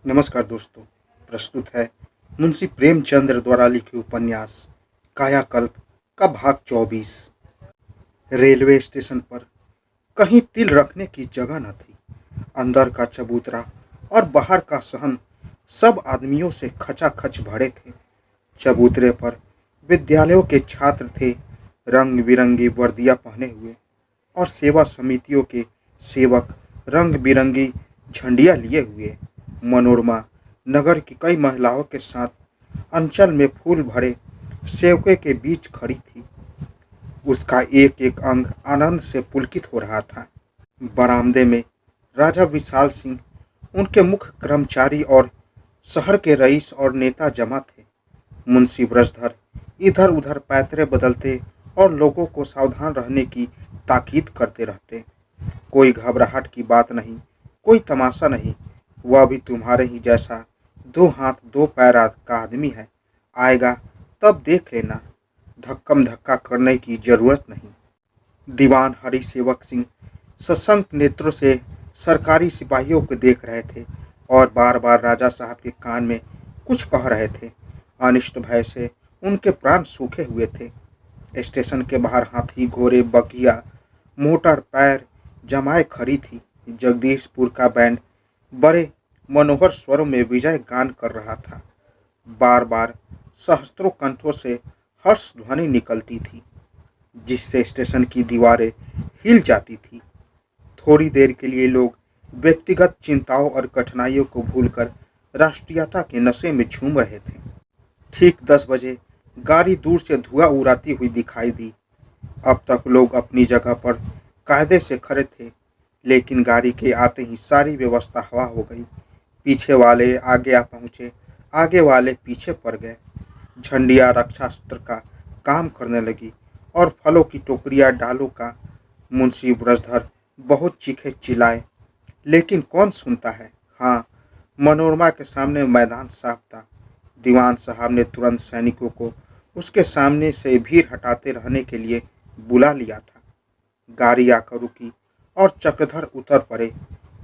नमस्कार दोस्तों। प्रस्तुत है मुंशी प्रेमचंद्र द्वारा लिखे उपन्यास कायाकल्प का भाग 24। रेलवे स्टेशन पर कहीं तिल रखने की जगह न थी। अंदर का चबूतरा और बाहर का सहन सब आदमियों से खचाखच भरे थे। चबूतरे पर विद्यालयों के छात्र थे, रंग बिरंगी वर्दियां पहने हुए, और सेवा समितियों के सेवक रंग बिरंगी झंडियां लिए हुए। मनोरमा नगर की कई महिलाओं के साथ अंचल में फूल भरे सेवके के बीच खड़ी थी। उसका एक एक अंग आनंद से पुलकित हो रहा था। बरामदे में राजा विशाल सिंह, उनके मुख्य कर्मचारी और शहर के रईस और नेता जमा थे। मुंशी ब्रजधर इधर उधर पैतरे बदलते और लोगों को सावधान रहने की ताकीद करते रहते। कोई घबराहट की बात नहीं, कोई तमाशा नहीं। वह भी तुम्हारे ही जैसा 2 हाथ 2 पैर का आदमी है। आएगा तब देख लेना। धक्कम धक्का करने की जरूरत नहीं। दीवान हरि सेवक सिंह सशंक नेत्रों से सरकारी सिपाहियों को देख रहे थे और बार बार राजा साहब के कान में कुछ कह रहे थे। अनिष्ट भय से उनके प्राण सूखे हुए थे। स्टेशन के बाहर हाथी, घोड़े, बगिया, मोटर पैर जमाए खड़ी थी। जगदीशपुर का बैंड बड़े मनोहर स्वरों में विजय गान कर रहा था। बार बार सहस्त्रों कंठों से हर्ष ध्वनि निकलती थी, जिससे स्टेशन की दीवारें हिल जाती थी। थोड़ी देर के लिए लोग व्यक्तिगत चिंताओं और कठिनाइयों को भूलकर राष्ट्रीयता के नशे में झूम रहे थे। ठीक 10 बजे गाड़ी दूर से धुआं उड़ाती हुई दिखाई दी। अब तक लोग अपनी जगह पर कायदे से खड़े थे, लेकिन गाड़ी के आते ही सारी व्यवस्था हवा हो गई। पीछे वाले आगे आ पहुँचे, आगे वाले पीछे पड़ गए। झंडियाँ रक्षास्त्र का काम करने लगी और फलों की टोकरियाँ डालों का। मुंशी ब्रजधर बहुत चीखे चिल्लाए, लेकिन कौन सुनता है। हाँ, मनोरमा के सामने मैदान साफ था। दीवान साहब ने तुरंत सैनिकों को उसके सामने से भीड़ हटाते रहने के लिए बुला लिया था। गाड़ी आकर रुकी और चक्रधर उतर पड़े।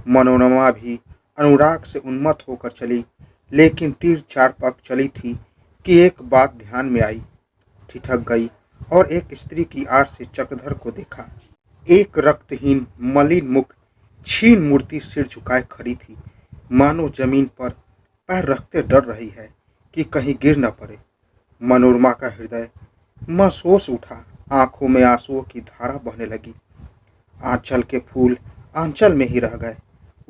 मनोरमा भी अनुराग से उन्मत्त होकर चली, लेकिन तीर चार पग चली थी कि एक बात ध्यान में आई। ठिठक गई और एक स्त्री की आड़ से चक्रधर को देखा। एक रक्तहीन मलिन मुख छीन मूर्ति सिर झुकाए खड़ी थी, मानो जमीन पर पैर रखते डर रही है कि कहीं गिर न पड़े। मनोरमा का हृदय महसूस उठा। आंखों में आंसुओं की धारा बहने लगी। आंचल के फूल आंचल में ही रह गए।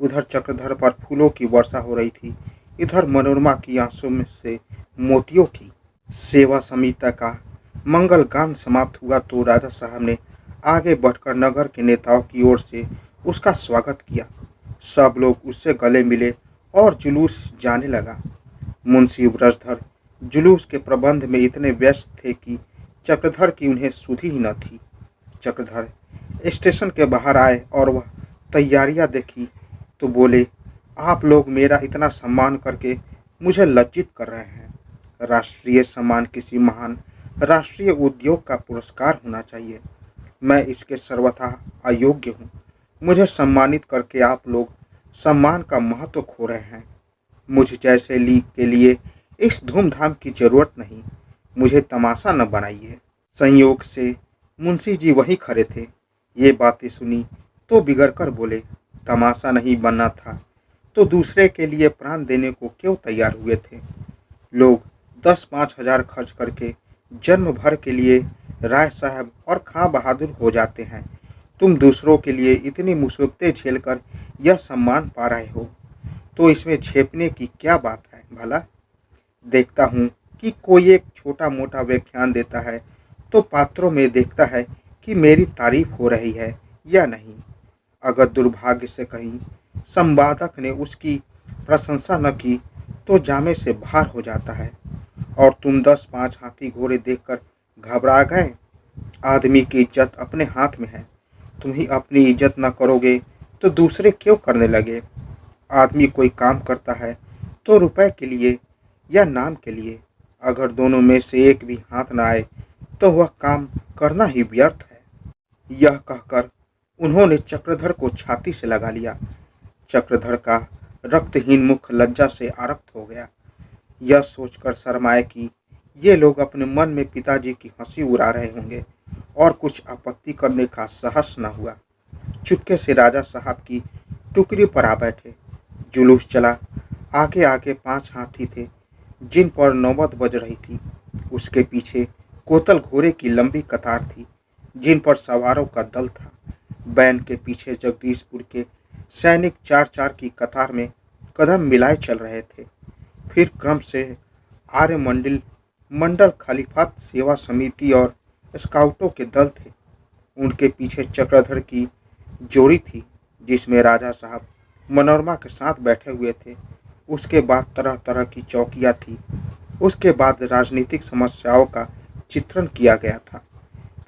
उधर चक्रधर पर फूलों की वर्षा हो रही थी, इधर मनोरमा की आंसुओं में से मोतियों की। सेवा समिति का मंगल गान समाप्त हुआ तो राजा साहब ने आगे बढ़कर नगर के नेताओं की ओर से उसका स्वागत किया। सब लोग उससे गले मिले और जुलूस जाने लगा। मुंशी ब्रजधर जुलूस के प्रबंध में इतने व्यस्त थे कि चक्रधर की उन्हें सुधि ही न थी। चक्रधर स्टेशन के बाहर आए और वह तैयारियां देखी तो बोले, आप लोग मेरा इतना सम्मान करके मुझे लज्जित कर रहे हैं। राष्ट्रीय सम्मान किसी महान राष्ट्रीय उद्योग का पुरस्कार होना चाहिए। मैं इसके सर्वथा अयोग्य हूँ। मुझे सम्मानित करके आप लोग सम्मान का महत्व खो रहे हैं। मुझ जैसे लीग के लिए इस धूमधाम की जरूरत नहीं। मुझे तमाशा न बनाइए। संयोग से मुंशी जी वहीं खड़े थे। ये बातें सुनी तो बिगड़ कर बोले, तमाशा नहीं बनना था तो दूसरे के लिए प्राण देने को क्यों तैयार हुए थे। लोग 10-5 हजार खर्च करके जन्म भर के लिए राय साहब और खां बहादुर हो जाते हैं। तुम दूसरों के लिए इतनी मुसीबतें झेलकर यह सम्मान पा रहे हो, तो इसमें झेपने की क्या बात है भला। देखता हूँ कि कोई एक छोटा मोटा व्याख्यान देता है तो पात्रों में देखता है कि मेरी तारीफ हो रही है या नहीं। अगर दुर्भाग्य से कहीं संवादक ने उसकी प्रशंसा न की तो जामे से बाहर हो जाता है। और तुम 10-5 हाथी घोड़े देखकर घबरा गए। आदमी की इज्जत अपने हाथ में है। तुम ही अपनी इज्जत न करोगे तो दूसरे क्यों करने लगे। आदमी कोई काम करता है तो रुपए के लिए या नाम के लिए। अगर दोनों में से एक भी हाथ न आए तो वह काम करना ही व्यर्थ है। यह कहकर उन्होंने चक्रधर को छाती से लगा लिया। चक्रधर का रक्तहीन मुख लज्जा से आरक्त हो गया। यह सोचकर शर्माए कि ये लोग अपने मन में पिताजी की हंसी उड़ा रहे होंगे और कुछ आपत्ति करने का साहस न हुआ। चुपके से राजा साहब की टुकड़ी पर आ बैठे। जुलूस चला। आगे आगे 5 हाथी थे जिन पर नौबत बज रही थी। उसके पीछे कोतल घोड़े की लंबी कतार थी जिन पर सवारों का दल था। बैन के पीछे जगदीशपुर के सैनिक 4-4 की कतार में कदम मिलाए चल रहे थे। फिर क्रम से आर्य मंडल खलीफात सेवा समिति और स्काउटों के दल थे। उनके पीछे चक्रधर की जोड़ी थी जिसमें राजा साहब मनोरमा के साथ बैठे हुए थे। उसके बाद तरह तरह की चौकियाँ थी। उसके बाद राजनीतिक समस्याओं का चित्रण किया गया था।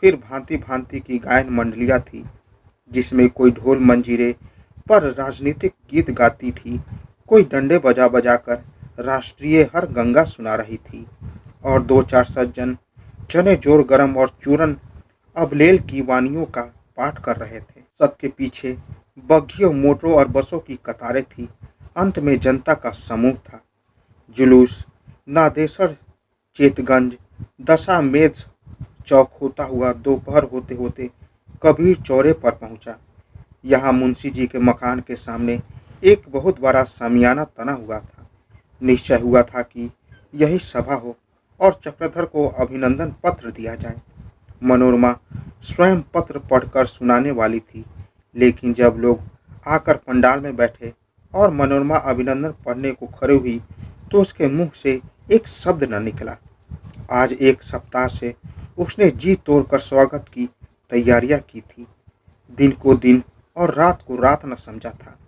फिर भांति भांति की गायन मंडलियाँ थी जिसमें कोई ढोल मंजीरे पर राजनीतिक गीत गाती थी, कोई डंडे बजा बजा कर राष्ट्रीय हर गंगा सुना रही थी और 2-4 सज्जन चने जोड़ गरम और चूरन अबलेल की वानियों का पाठ कर रहे थे। सबके पीछे बग्घियों, मोटरों और बसों की कतारें थी। अंत में जनता का समूह था। जुलूस नादेसर चेतगंज दशामेध चौक होता हुआ दोपहर होते होते कबीर चौरे पर पहुंचा। यहाँ मुंशी जी के मकान के सामने एक बहुत बड़ा सामियाना तना हुआ था। निश्चय हुआ था कि यही सभा हो और चक्रधर को अभिनंदन पत्र दिया जाए। मनोरमा स्वयं पत्र पढ़कर सुनाने वाली थी, लेकिन जब लोग आकर पंडाल में बैठे और मनोरमा अभिनंदन पढ़ने को खड़े हुई तो उसके मुंह से एक शब्द न निकला। आज 1 सप्ताह से उसने जी तोड़कर स्वागत की तैयारियां की थी। दिन को दिन और रात को रात न समझा था।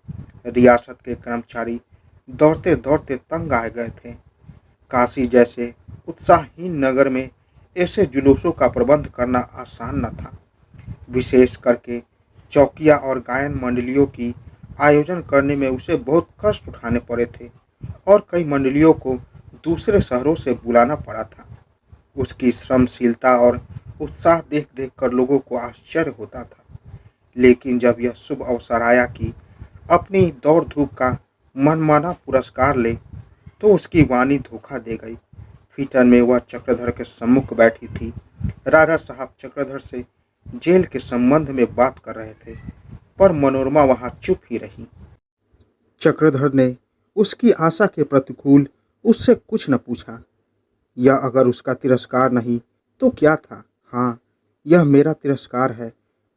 रियासत के कर्मचारी दौड़ते दौड़ते तंग आ गए थे। काशी जैसे उत्साहहीन नगर में ऐसे जुलूसों का प्रबंध करना आसान न था। विशेष करके चौकिया और गायन मंडलियों की आयोजन करने में उसे बहुत कष्ट उठाने पड़े थे और कई मंडलियों को दूसरे शहरों से बुलाना पड़ा था। उसकी श्रमशीलता और उत्साह देख देख कर लोगों को आश्चर्य होता था। लेकिन जब यह शुभ अवसर आया कि अपनी दौड़ धूप का मनमाना पुरस्कार ले तो उसकी वाणी धोखा दे गई। फीटन में वह चक्रधर के सम्मुख बैठी थी। राजा साहब चक्रधर से जेल के संबंध में बात कर रहे थे, पर मनोरमा वहां चुप ही रही। चक्रधर ने उसकी आशा के प्रतिकूल उससे कुछ न पूछा। यह अगर उसका तिरस्कार नहीं तो क्या था? हाँ, यह मेरा तिरस्कार है।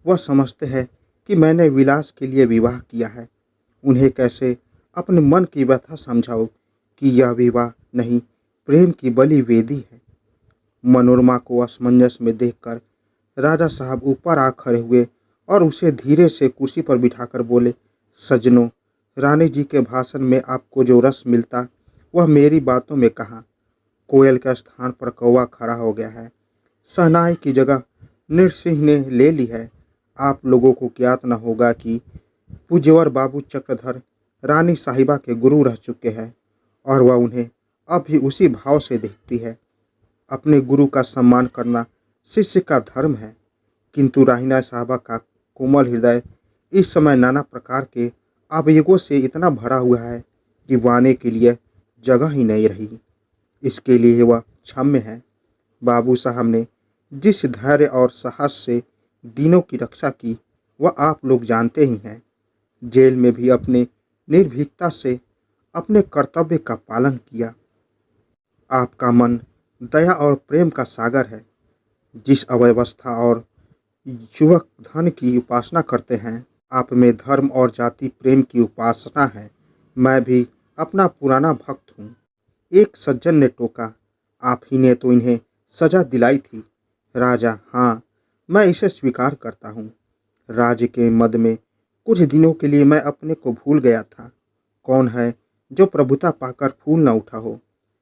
वह समझते हैं कि मैंने विलास के लिए विवाह किया है। उन्हें कैसे अपने मन की व्यथा समझाओ कि यह विवाह नहीं, प्रेम की बलि वेदी है। मनोरमा को असमंजस में देखकर राजा साहब ऊपर आ खड़े हुए और उसे धीरे से कुर्सी पर बिठाकर बोले, सज्जनों, रानी जी के भाषण में आपको जो रस मिलता वह मेरी बातों में कहाँ। कोयल के स्थान पर कौवा खड़ा हो गया है। शहनाई की जगह नृसिंह ने ले ली है। आप लोगों को ज्ञात न होगा कि पूज्यवर बाबू चक्रधर रानी साहिबा के गुरु रह चुके हैं और वह उन्हें अब भी उसी भाव से देखती है। अपने गुरु का सम्मान करना शिष्य का धर्म है, किंतु राहिना साहिबा का कोमल हृदय इस समय नाना प्रकार के आवेगों से इतना भरा हुआ है कि वाने के लिए जगह ही नहीं रही। इसके लिए वह क्षम्य है। बाबू साहब ने जिस धैर्य और साहस से दीनों की रक्षा की वह आप लोग जानते ही हैं। जेल में भी अपने निर्भीकता से अपने कर्तव्य का पालन किया। आपका मन दया और प्रेम का सागर है। जिस अव्यवस्था और युवक धन की उपासना करते हैं, आप में धर्म और जाति प्रेम की उपासना है। मैं भी अपना पुराना भक्त हूँ। एक सज्जन ने टोका, आप ही ने तो इन्हें सजा दिलाई थी। राजा, हाँ, मैं इसे स्वीकार करता हूँ। राज्य के मद में कुछ दिनों के लिए मैं अपने को भूल गया था। कौन है जो प्रभुता पाकर फूल न उठा हो।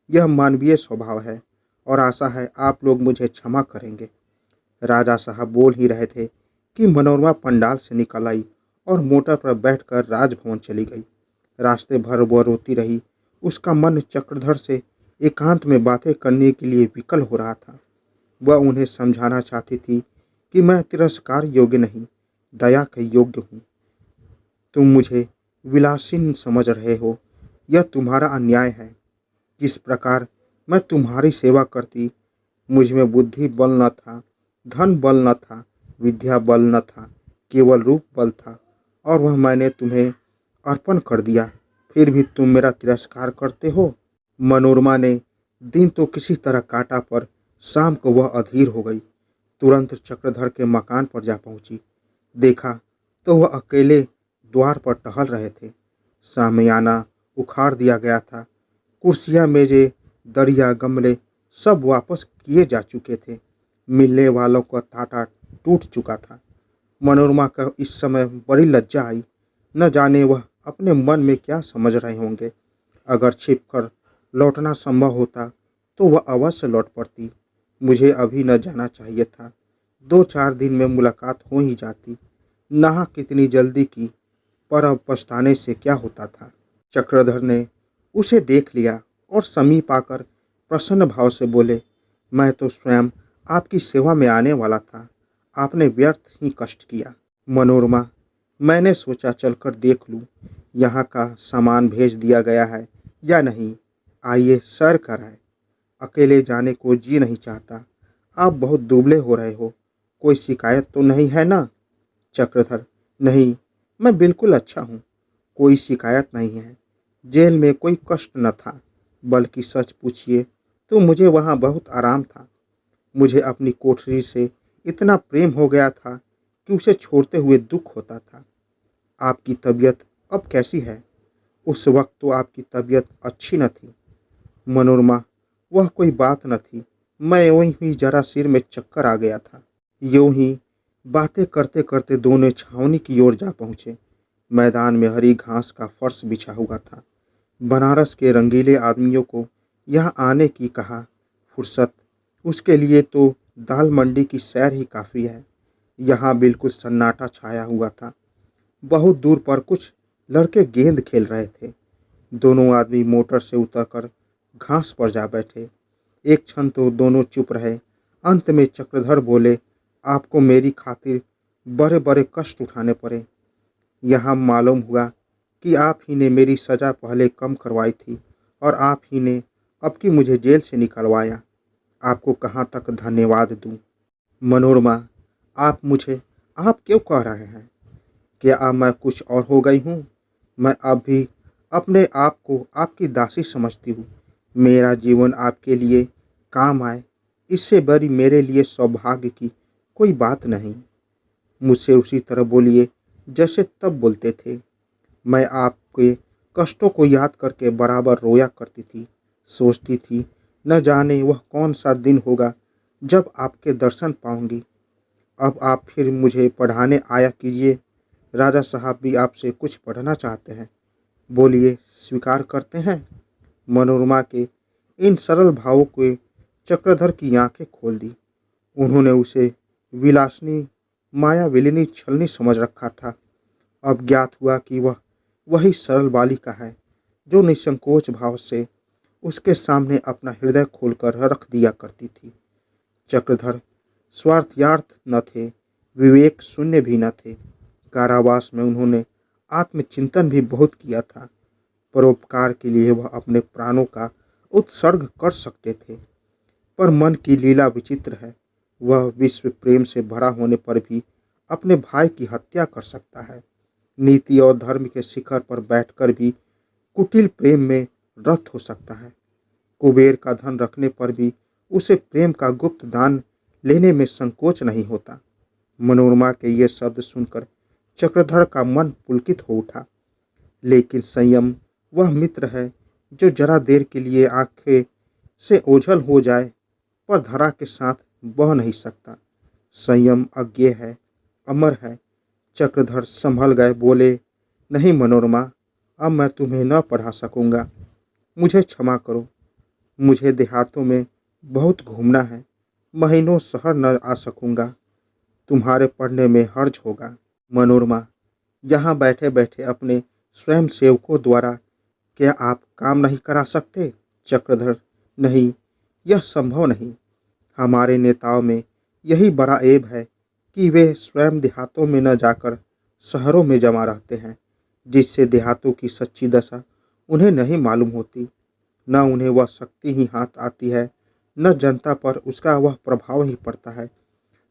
यह मानवीय स्वभाव है और आशा है आप लोग मुझे क्षमा करेंगे। राजा साहब बोल ही रहे थे कि मनोरमा पंडाल से निकल आई और मोटर पर बैठकर राजभवन चली गई। रास्ते भर वह रोती रही। उसका मन चक्रधर से एकांत में बातें करने के लिए विकल हो रहा था। वह उन्हें समझाना चाहती थी कि मैं तिरस्कार योग्य नहीं, दया के योग्य हूँ। तुम मुझे विलासीन समझ रहे हो, यह तुम्हारा अन्याय है। जिस प्रकार मैं तुम्हारी सेवा करती, मुझ में बुद्धि बल न था, धन बल न था, विद्या बल न था, केवल रूप बल था, और वह मैंने तुम्हें अर्पण कर दिया, फिर भी तुम मेरा तिरस्कार करते हो। मनोरमा ने दिन तो किसी तरह काटा, पर शाम को वह अधीर हो गई। तुरंत चक्रधर के मकान पर जा पहुंची। देखा तो वह अकेले द्वार पर टहल रहे थे। सामियाना उखाड़ दिया गया था। कुर्सियां, मेजें, दरिया, गमले सब वापस किए जा चुके थे। मिलने वालों का तांता टूट चुका था। मनोरमा को इस समय बड़ी लज्जा आई। न जाने वह अपने मन में क्या समझ रहे होंगे। अगर छिपकर लौटना संभव होता तो वह अवश्य लौट पड़ती। मुझे अभी न जाना चाहिए था। 2-4 दिन में मुलाकात हो ही जाती। नाह कितनी जल्दी की, पर अब पछताने से क्या होता था। चक्रधर ने उसे देख लिया और समीप आकर प्रसन्न भाव से बोले, मैं तो स्वयं आपकी सेवा में आने वाला था। आपने व्यर्थ ही कष्ट किया। मनोरमा, मैंने सोचा चलकर देख लूं यहाँ का सामान भेज दिया गया है या नहीं। आइए सैर कराएं। अकेले जाने को जी नहीं चाहता। आप बहुत दुबले हो रहे हो। कोई शिकायत तो नहीं है ना? चक्रधर, नहीं, मैं बिल्कुल अच्छा हूँ। कोई शिकायत नहीं है। जेल में कोई कष्ट न था, बल्कि सच पूछिए तो मुझे वहाँ बहुत आराम था। मुझे अपनी कोठरी से इतना प्रेम हो गया था कि उसे छोड़ते हुए दुख होता था। आपकी तबीयत अब कैसी है? उस वक्त तो आपकी तबीयत अच्छी न थी। मनोरमा, वह कोई बात न थी। मैं यूं ही जरा सिर में चक्कर आ गया था। यूं ही बातें करते करते दोनों छावनी की ओर जा पहुँचे। मैदान में हरी घास का फर्श बिछा हुआ था। बनारस के रंगीले आदमियों को यहाँ आने की कहा फुर्सत, उसके लिए तो दाल मंडी की सैर ही काफ़ी है। यहाँ बिल्कुल सन्नाटा छाया हुआ था। बहुत दूर पर कुछ लड़के गेंद खेल रहे थे। दोनों आदमी मोटर से उतरकर घास पर जा बैठे। एक क्षण तो दोनों चुप रहे। अंत में चक्रधर बोले, आपको मेरी खातिर बड़े बड़े कष्ट उठाने पड़े। यहाँ मालूम हुआ कि आप ही ने मेरी सज़ा पहले कम करवाई थी और आप ही ने अब कि मुझे जेल से निकलवाया। आपको कहाँ तक धन्यवाद दूँ? मनोरमा, आप मुझे आप क्यों कह रहे हैं? क्या अब मैं कुछ और हो गई हूँ? मैं अब भी अपने आप को आपकी दासी समझती हूँ। मेरा जीवन आपके लिए काम आए, इससे बड़ी मेरे लिए सौभाग्य की कोई बात नहीं। मुझसे उसी तरह बोलिए जैसे तब बोलते थे। मैं आपके कष्टों को याद करके बराबर रोया करती थी। सोचती थी न जाने वह कौन सा दिन होगा जब आपके दर्शन पाऊंगी। अब आप फिर मुझे पढ़ाने आया कीजिए। राजा साहब भी आपसे कुछ पढ़ना चाहते हैं। बोलिए, स्वीकार करते हैं? मनोरमा के इन सरल भावों को चक्रधर की आंखें खोल दी। उन्होंने उसे विलासिनी, मायाविलिनी, छलनी समझ रखा था। अब ज्ञात हुआ कि वह वही सरल बालिका है जो निसंकोच भाव से उसके सामने अपना हृदय खोलकर रख दिया करती थी। चक्रधर स्वार्थयार्थ न थे, विवेक शून्य भी न थे। कारावास में उन्होंने आत्मचिंतन भी बहुत किया था। परोपकार के लिए वह अपने प्राणों का उत्सर्ग कर सकते थे। पर मन की लीला विचित्र है। वह विश्व प्रेम से भरा होने पर भी अपने भाई की हत्या कर सकता है। नीति और धर्म के शिखर पर बैठकर भी कुटिल प्रेम में रत हो सकता है। कुबेर का धन रखने पर भी उसे प्रेम का गुप्त दान लेने में संकोच नहीं होता। मनोरमा के ये शब्द सुनकर चक्रधर का मन पुलकित हो उठा। लेकिन संयम वह मित्र है जो जरा देर के लिए आंखें से ओझल हो जाए पर धरा के साथ बह नहीं सकता। संयम अज्ञेय है, अमर है। चक्रधर संभल गए, बोले, नहीं मनोरमा, अब मैं तुम्हें न पढ़ा सकूंगा। मुझे क्षमा करो। मुझे देहातों में बहुत घूमना है। महीनों शहर न आ सकूंगा। तुम्हारे पढ़ने में हर्ज होगा। मनोरमा, यहाँ बैठे बैठे अपने स्वयं सेवकों द्वारा क्या आप काम नहीं करा सकते? चक्रधर, नहीं, यह संभव नहीं। हमारे नेताओं में यही बड़ा ऐब है कि वे स्वयं देहातों में न जाकर शहरों में जमा रहते हैं, जिससे देहातों की सच्ची दशा उन्हें नहीं मालूम होती। न उन्हें वह शक्ति ही हाथ आती है, न जनता पर उसका वह प्रभाव ही पड़ता है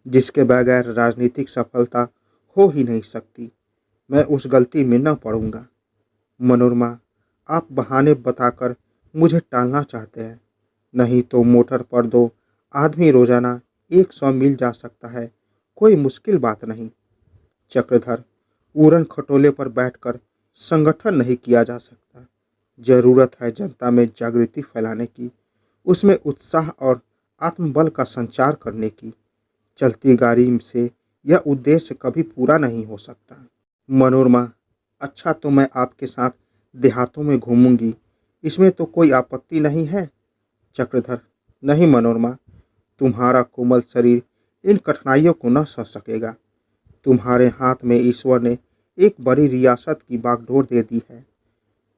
जिसके बगैर राजनीतिक सफलता हो ही नहीं सकती। मैं उस गलती में न पड़ूंगा। मनोरमा, आप बहाने बताकर मुझे टालना चाहते हैं। नहीं तो मोटर पर 2 आदमी रोजाना 100 मील जा सकता है, कोई मुश्किल बात नहीं। चक्रधर, उड़न खटोले पर बैठकर संगठन नहीं किया जा सकता। जरूरत है जनता में जागृति फैलाने की, उसमें उत्साह और आत्मबल का संचार करने की। चलती गाड़ी से यह उद्देश्य कभी पूरा नहीं हो सकता। मनोरमा, अच्छा तो मैं आपके साथ देहातों में घूमूंगी, इसमें तो कोई आपत्ति नहीं है। चक्रधर, नहीं मनोरमा, तुम्हारा कोमल शरीर इन कठिनाइयों को न सह सकेगा। तुम्हारे हाथ में ईश्वर ने एक बड़ी रियासत की बागडोर दे दी है।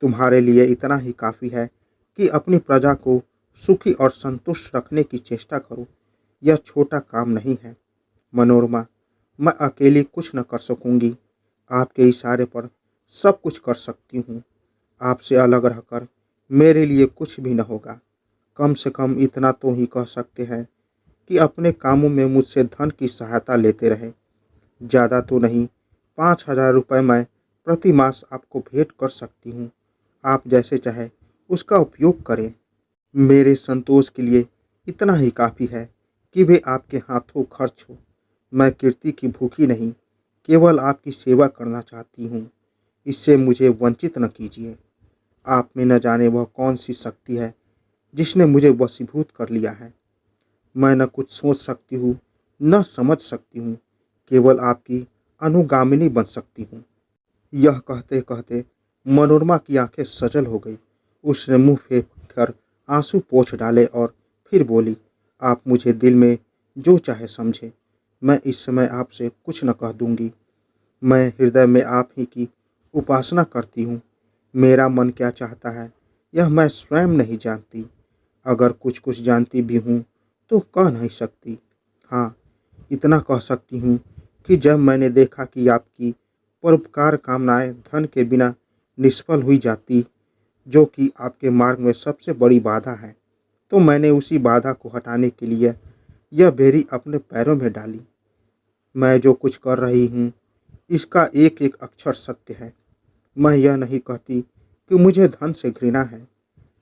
तुम्हारे लिए इतना ही काफ़ी है कि अपनी प्रजा को सुखी और संतुष्ट रखने की चेष्टा करो। यह छोटा काम नहीं है। मनोरमा, मैं अकेली कुछ न कर सकूंगी। आपके इशारे पर सब कुछ कर सकती हूँ। आपसे अलग रहकर मेरे लिए कुछ भी न होगा। कम से कम इतना तो ही कह सकते हैं कि अपने कामों में मुझसे धन की सहायता लेते रहें। ज़्यादा तो नहीं, 5,000 रुपये मैं प्रति मास आपको भेंट कर सकती हूँ। आप जैसे चाहे उसका उपयोग करें। मेरे संतोष के लिए इतना ही काफ़ी है कि वे आपके हाथों खर्च हो। मैं कीर्ति की भूखी नहीं, केवल आपकी सेवा करना चाहती हूँ। इससे मुझे वंचित न कीजिए। आप में न जाने वह कौन सी शक्ति है जिसने मुझे वशीभूत कर लिया है। मैं न कुछ सोच सकती हूँ, न समझ सकती हूँ, केवल आपकी अनुगामिनी बन सकती हूँ। यह कहते कहते मनोरमा की आंखें सजल हो गई। उसने मुंह फेर कर आंसू पोंछ डाले और फिर बोली, आप मुझे दिल में जो चाहे समझे। मैं इस समय आपसे कुछ न कह दूंगी। मैं हृदय में आप ही की उपासना करती हूँ। मेरा मन क्या चाहता है यह मैं स्वयं नहीं जानती। अगर कुछ कुछ जानती भी हूँ तो कह नहीं सकती। हाँ, इतना कह सकती हूँ कि जब मैंने देखा कि आपकी परोपकार कामनाएं धन के बिना निष्फल हुई जाती, जो कि आपके मार्ग में सबसे बड़ी बाधा है, तो मैंने उसी बाधा को हटाने के लिए यह बेरी अपने पैरों में डाली। मैं जो कुछ कर रही हूँ इसका एक एक अक्षर सत्य है। मैं यह नहीं कहती कि मुझे धन से घृणा है।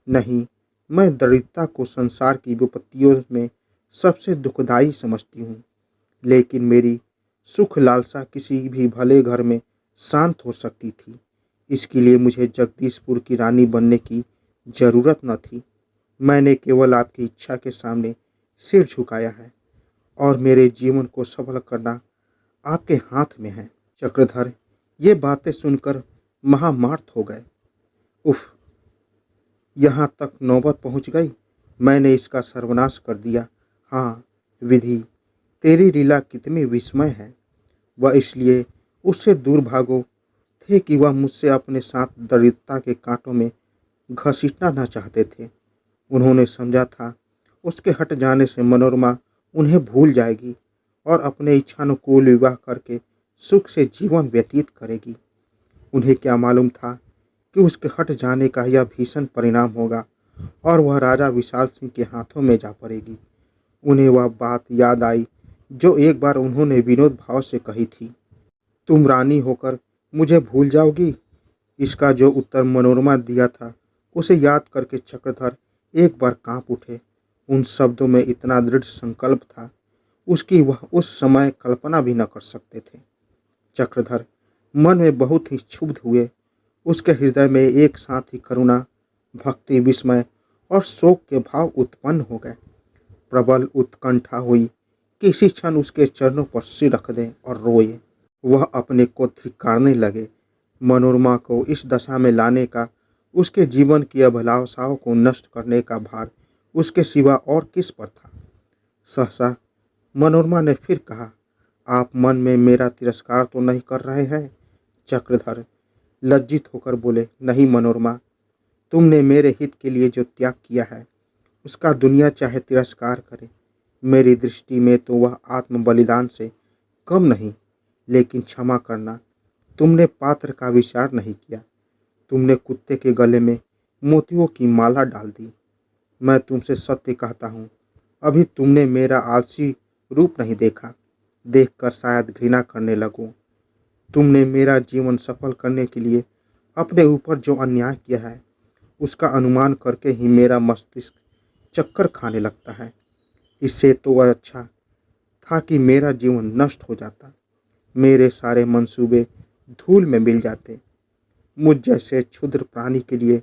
नहीं, मैं दरिद्रता को संसार की विपत्तियों में सबसे दुखदाई समझती हूँ। लेकिन मेरी सुख लालसा किसी भी भले घर में शांत हो सकती थी। इसके लिए मुझे जगदीशपुर की रानी बनने की जरूरत न थी। मैंने केवल आपकी इच्छा के सामने सिर झुकाया है और मेरे जीवन को सफल करना आपके हाथ में है। चक्रधर ये बातें सुनकर महामार्त हो गए। उफ, यहाँ तक नौबत पहुँच गई। मैंने इसका सर्वनाश कर दिया। हाँ विधि, तेरी लीला कितनी विस्मय है। वह इसलिए उससे दूर भागो थे कि वह मुझसे अपने साथ दरिद्रता के कांटों में घसीटना न चाहते थे। उन्होंने समझा था उसके हट जाने से मनोरमा उन्हें भूल जाएगी और अपने इच्छानुकूल विवाह करके सुख से जीवन व्यतीत करेगी। उन्हें क्या मालूम था कि उसके हट जाने का यह भीषण परिणाम होगा और वह राजा विशाल सिंह के हाथों में जा पड़ेगी। उन्हें वह बात याद आई जो एक बार उन्होंने विनोद भाव से कही थी, तुम रानी होकर मुझे भूल जाओगी। इसका जो उत्तर मनोरमा दिया था उसे याद करके चक्रधर एक बार कांप उठे। उन शब्दों में इतना दृढ़ संकल्प था उसकी वह उस समय कल्पना भी न कर सकते थे। चक्रधर मन में बहुत ही क्षुब्ध हुए। उसके हृदय में एक साथ ही करुणा, भक्ति, विस्मय और शोक के भाव उत्पन्न हो गए। प्रबल उत्कंठा हुई कि इसी क्षण उसके चरणों पर सिर रख दें और रोए। वह अपने को धिक्कारने लगे। मनोरमा को इस दशा में लाने का, उसके जीवन की अभिलाषाओं को नष्ट करने का भार उसके सिवा और किस पर था। सहसा मनोरमा ने फिर कहा, आप मन में मेरा तिरस्कार तो नहीं कर रहे हैं? चक्रधर लज्जित होकर बोले, नहीं मनोरमा, तुमने मेरे हित के लिए जो त्याग किया है उसका दुनिया चाहे तिरस्कार करे, मेरी दृष्टि में तो वह आत्म बलिदान से कम नहीं। लेकिन क्षमा करना, तुमने पात्र का विचार नहीं किया। तुमने कुत्ते के गले में मोतियों की माला डाल दी। मैं तुमसे सत्य कहता हूँ, अभी तुमने मेरा आलसी रूप नहीं देखा। देखकर शायद घृणा करने लगूं। तुमने मेरा जीवन सफल करने के लिए अपने ऊपर जो अन्याय किया है, उसका अनुमान करके ही मेरा मस्तिष्क चक्कर खाने लगता है। इससे तो वह अच्छा था कि मेरा जीवन नष्ट हो जाता, मेरे सारे मंसूबे धूल में मिल जाते। मुझ जैसे क्षुद्र प्राणी के लिए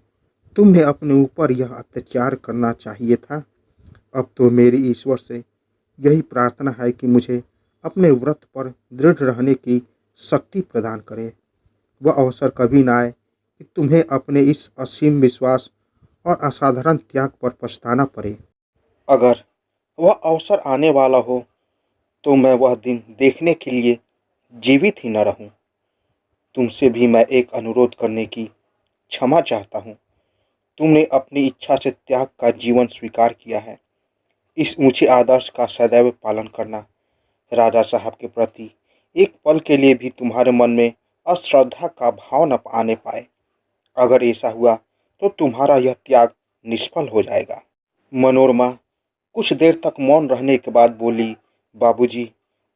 तुमने अपने ऊपर यह अत्याचार करना चाहिए था। अब तो मेरी ईश्वर से यही प्रार्थना है कि मुझे अपने व्रत पर दृढ़ रहने की शक्ति प्रदान करे। वह अवसर कभी ना आए कि तुम्हें अपने इस असीम विश्वास और असाधारण त्याग पर पछताना पड़े। अगर वह अवसर आने वाला हो तो मैं वह दिन देखने के लिए जीवित ही न रहूं। तुमसे भी मैं एक अनुरोध करने की क्षमा चाहता हूँ। तुमने अपनी इच्छा से त्याग का जीवन स्वीकार किया है। इस ऊंचे आदर्श का सदैव पालन करना। राजा साहब के प्रति एक पल के लिए भी तुम्हारे मन में अश्रद्धा का भाव न आने पाए। अगर ऐसा हुआ तो तुम्हारा यह त्याग निष्फल हो जाएगा। मनोरमा कुछ देर तक मौन रहने के बाद बोली, बाबूजी,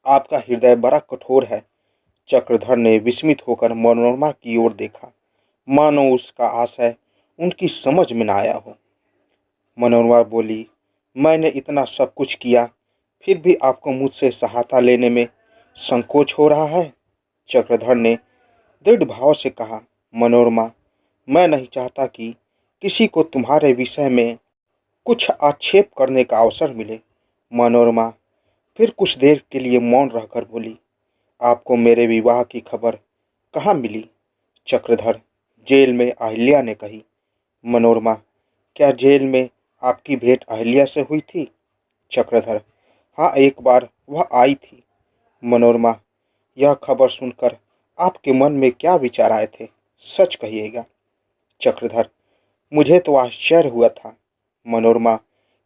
आपका हृदय बड़ा कठोर है। चक्रधर ने विस्मित होकर मनोरमा की ओर देखा, मानो उसका आशय उनकी समझ में न आया हो। मनोरमा बोली, मैंने इतना सब कुछ किया, फिर भी आपको मुझसे सहायता लेने में संकोच हो रहा है। चक्रधर ने दृढ़ भाव से कहा, मनोरमा, मैं नहीं चाहता कि किसी को तुम्हारे विषय में कुछ आक्षेप करने का अवसर मिले। मनोरमा फिर कुछ देर के लिए मौन रहकर बोली, आपको मेरे विवाह की खबर कहाँ मिली? चक्रधर, जेल में अहिल्या ने कही। मनोरमा, क्या जेल में आपकी भेंट अहिल्या से हुई थी? चक्रधर, हाँ, एक बार वह आई थी। मनोरमा, यह खबर सुनकर आपके मन में क्या विचार आए थे? सच कहिएगा। चक्रधर, मुझे तो आश्चर्य हुआ था। मनोरमा,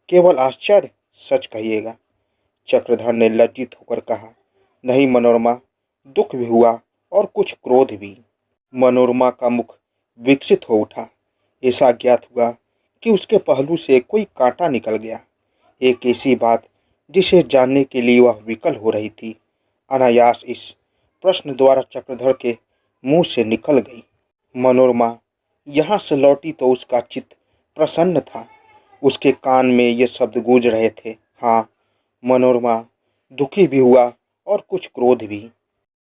केवल आश्चर्य? सच कहिएगा। चक्रधर ने लज्जित होकर कहा, नहीं मनोरमा, दुख भी हुआ और कुछ क्रोध भी। मनोरमा का मुख विकसित हो उठा। ऐसा ज्ञात हुआ कि उसके पहलू से कोई कांटा निकल गया। एक ऐसी बात जिसे जानने के लिए वह विकल हो रही थी, अनायास इस प्रश्न द्वारा चक्रधर के मुंह से निकल गई। मनोरमा यहाँ से लौटी तो उसका चित्त प्रसन्न था। उसके कान में ये शब्द गूंज रहे थे, हाँ, मनोरमा दुखी भी हुआ और कुछ क्रोध भी।